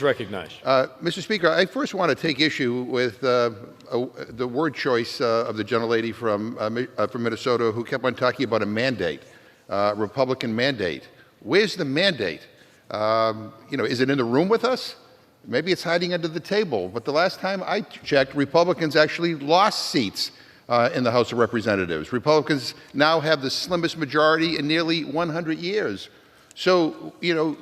Recognized. Mr. Speaker, I first want to take issue with the word choice of the gentlelady from Minnesota who kept on talking about a mandate, Republican mandate. Where's the mandate? Is it in the room with us? Maybe it's hiding under the table. But the last time I checked, Republicans actually lost seats in the House of Representatives. Republicans now have the slimmest majority in nearly 100 years. So,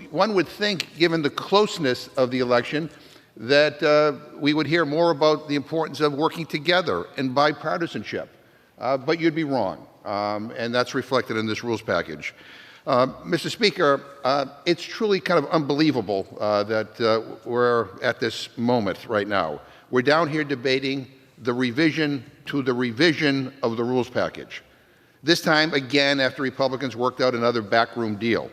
one would think, given the closeness of the election, that we would hear more about the importance of working together and bipartisanship. But you'd be wrong, and that's reflected in this rules package. Mr. Speaker, it's truly kind of unbelievable that we're at this moment right now. We're down here debating the revision to the revision of the rules package. This time, again, after Republicans worked out another backroom deal.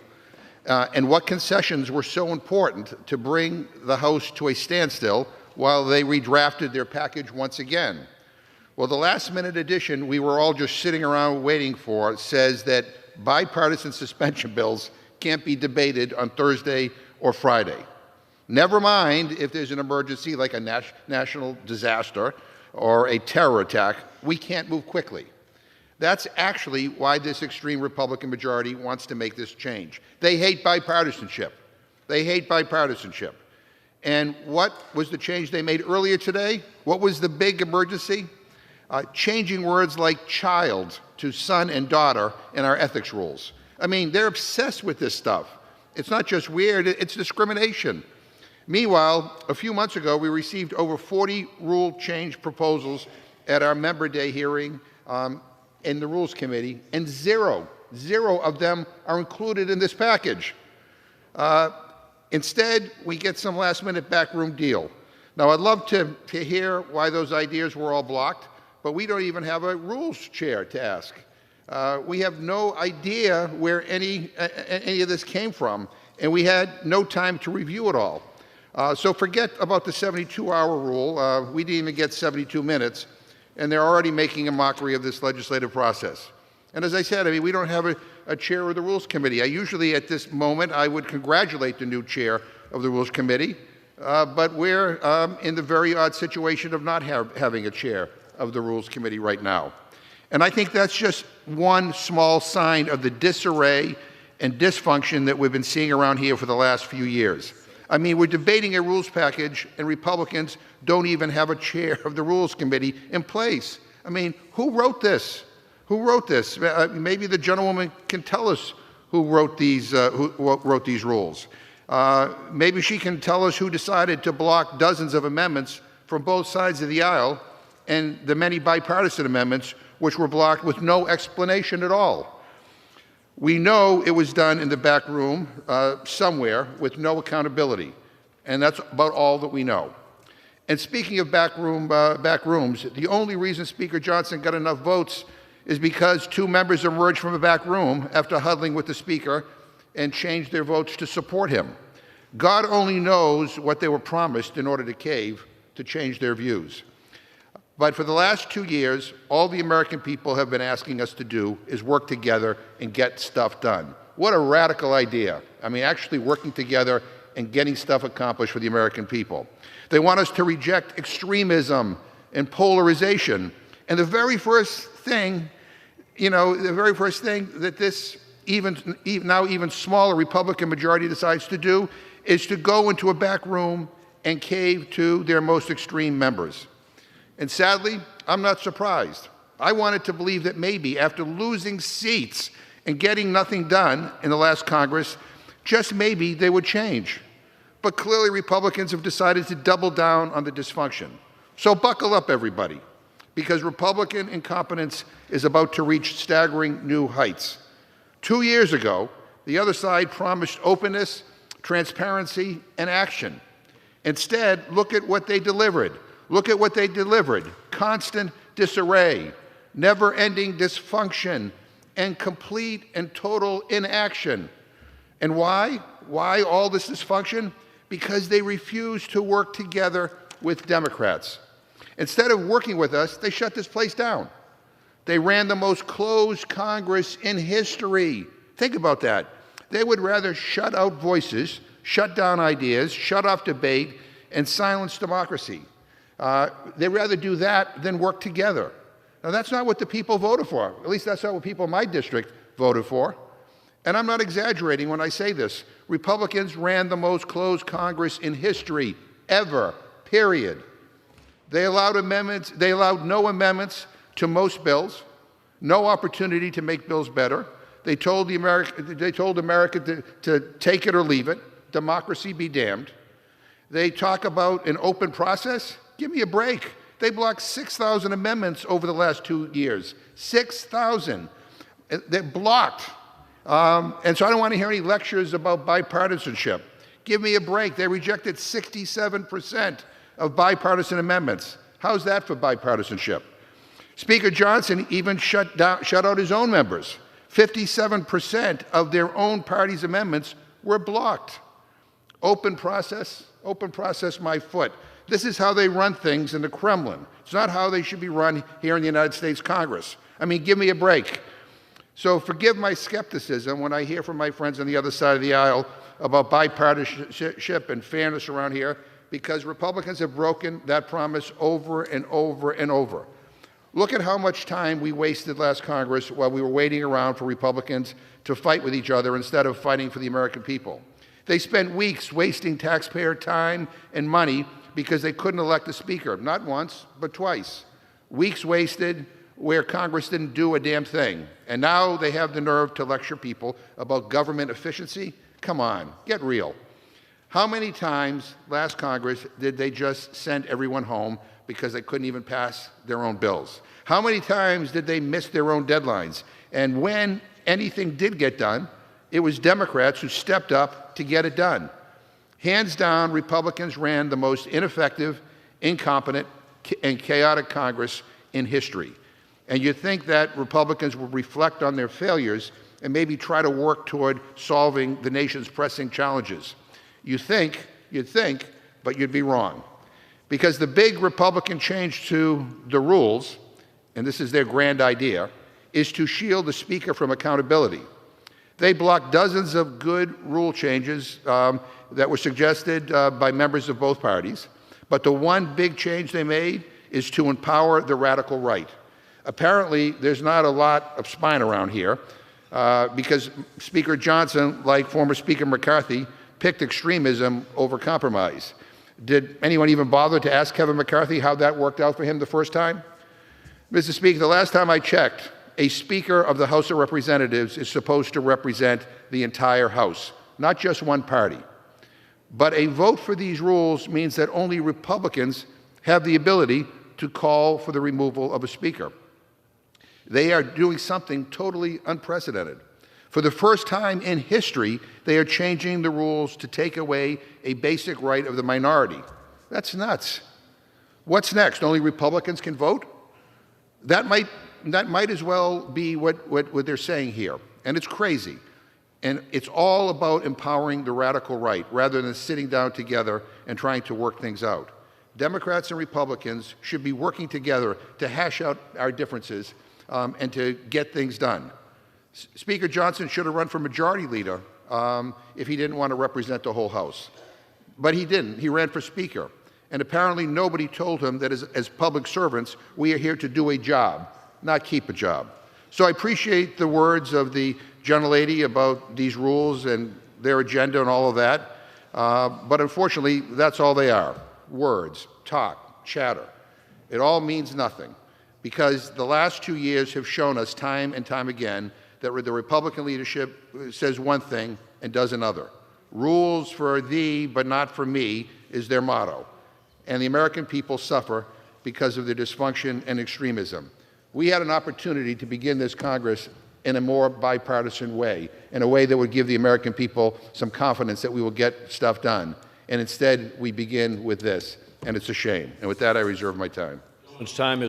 And what concessions were so important to bring the House to a standstill while they redrafted their package once again? Well, the last-minute addition we were all just sitting around waiting for says that bipartisan suspension bills can't be debated on Thursday or Friday. Never mind if there's an emergency like a national disaster or a terror attack, we can't move quickly. That's actually why this extreme Republican majority wants to make this change. They hate bipartisanship. They hate bipartisanship. And what was the change they made earlier today? What was the big emergency? Changing words like child to son and daughter in our ethics rules. I mean, they're obsessed with this stuff. It's not just weird, it's discrimination. Meanwhile, a few months ago, we received over 40 rule change proposals at our member day hearing in the Rules Committee, and zero of them are included in this package. Instead, we get some last-minute backroom deal. Now, I'd love to hear why those ideas were all blocked, but we don't even have a rules chair to ask. We have no idea where any of this came from, and we had no time to review it all. So forget about the 72-hour rule. We didn't even get 72 minutes. And they're already making a mockery of this legislative process. And as I said, we don't have a chair of the Rules Committee. Usually at this moment, I would congratulate the new chair of the Rules Committee, but we're in the very odd situation of not having a chair of the Rules Committee right now. And I think that's just one small sign of the disarray and dysfunction that we've been seeing around here for the last few years. We're debating a rules package, and Republicans don't even have a chair of the Rules Committee in place. Who wrote this? Who wrote this? Maybe the gentlewoman can tell us who wrote these rules. Maybe she can tell us who decided to block dozens of amendments from both sides of the aisle and the many bipartisan amendments which were blocked with no explanation at all. We know it was done in the back room somewhere with no accountability, and that's about all that we know. And speaking of back rooms, the only reason Speaker Johnson got enough votes is because two members emerged from the back room after huddling with the Speaker and changed their votes to support him. God only knows what they were promised in order to cave to change their views. But for the last 2 years, all the American people have been asking us to do is work together and get stuff done. What a radical idea. Actually working together and getting stuff accomplished for the American people. They want us to reject extremism and polarization. And the very first thing, that this now even smaller Republican majority decides to do is to go into a back room and cave to their most extreme members. And sadly, I'm not surprised. I wanted to believe that maybe after losing seats and getting nothing done in the last Congress, just maybe they would change. But clearly Republicans have decided to double down on the dysfunction. So buckle up, everybody, because Republican incompetence is about to reach staggering new heights. 2 years ago, the other side promised openness, transparency, and action. Instead, look at what they delivered. Look at what they delivered. Constant disarray, never-ending dysfunction, and complete and total inaction. And why? Why all this dysfunction? Because they refuse to work together with Democrats. Instead of working with us, they shut this place down. They ran the most closed Congress in history. Think about that. They would rather shut out voices shut down ideas, shut off debate, and silence democracy. They'd rather do that than work together. Now, that's not what the people voted for. At least that's not what people in my district voted for. And I'm not exaggerating when I say this. Republicans ran the most closed Congress in history, ever, period. They allowed amendments. They allowed no amendments to most bills, no opportunity to make bills better. They told America to take it or leave it. Democracy be damned. They talk about an open process. Give me a break. They blocked 6,000 amendments over the last 2 years. 6,000. They're blocked. And so I don't want to hear any lectures about bipartisanship. Give me a break. They rejected 67% of bipartisan amendments. How's that for bipartisanship? Speaker Johnson even shut out his own members. 57% of their own party's amendments were blocked. Open process, my foot. This is how they run things in the Kremlin. It's not how they should be run here in the United States Congress. I mean, give me a break. So forgive my skepticism when I hear from my friends on the other side of the aisle about bipartisanship and fairness around here, because Republicans have broken that promise over and over and over. Look at how much time we wasted last Congress while we were waiting around for Republicans to fight with each other instead of fighting for the American people. They spent weeks wasting taxpayer time and money because they couldn't elect a speaker, not once, but twice. Weeks wasted where Congress didn't do a damn thing. And now they have the nerve to lecture people about government efficiency? Come on, get real. How many times last Congress did they just send everyone home because they couldn't even pass their own bills? How many times did they miss their own deadlines? And when anything did get done, it was Democrats who stepped up to get it done. Hands down, Republicans ran the most ineffective, incompetent, and chaotic Congress in history. And you'd think that Republicans would reflect on their failures and maybe try to work toward solving the nation's pressing challenges. You'd think, but you'd be wrong. Because the big Republican change to the rules, and this is their grand idea, is to shield the Speaker from accountability. They blocked dozens of good rule changes that were suggested by members of both parties. But the one big change they made is to empower the radical right. Apparently, there's not a lot of spine around here because Speaker Johnson, like former Speaker McCarthy, picked extremism over compromise. Did anyone even bother to ask Kevin McCarthy how that worked out for him the first time? Mr. Speaker, the last time I checked, a Speaker of the House of Representatives is supposed to represent the entire House, not just one party. But a vote for these rules means that only Republicans have the ability to call for the removal of a Speaker. They are doing something totally unprecedented. For the first time in history, they are changing the rules to take away a basic right of the minority. That's nuts. What's next? Only Republicans can vote? That might as well be what they're saying here. And it's crazy. And it's all about empowering the radical right rather than sitting down together and trying to work things out. Democrats and Republicans should be working together to hash out our differences and to get things done. Speaker Johnson should have run for majority leader if he didn't want to represent the whole House. But he didn't. He ran for Speaker. And apparently nobody told him that as public servants, we are here to do a job, not keep a job. So I appreciate the words of the gentlelady about these rules and their agenda and all of that. But unfortunately, that's all they are. Words, talk, chatter. It all means nothing because the last 2 years have shown us time and time again that the Republican leadership says one thing and does another. Rules for thee, but not for me, is their motto. And the American people suffer because of their dysfunction and extremism. We had an opportunity to begin this Congress in a more bipartisan way, in a way that would give the American people some confidence that we will get stuff done. And instead, we begin with this, and it's a shame. And with that, I reserve my time. Time is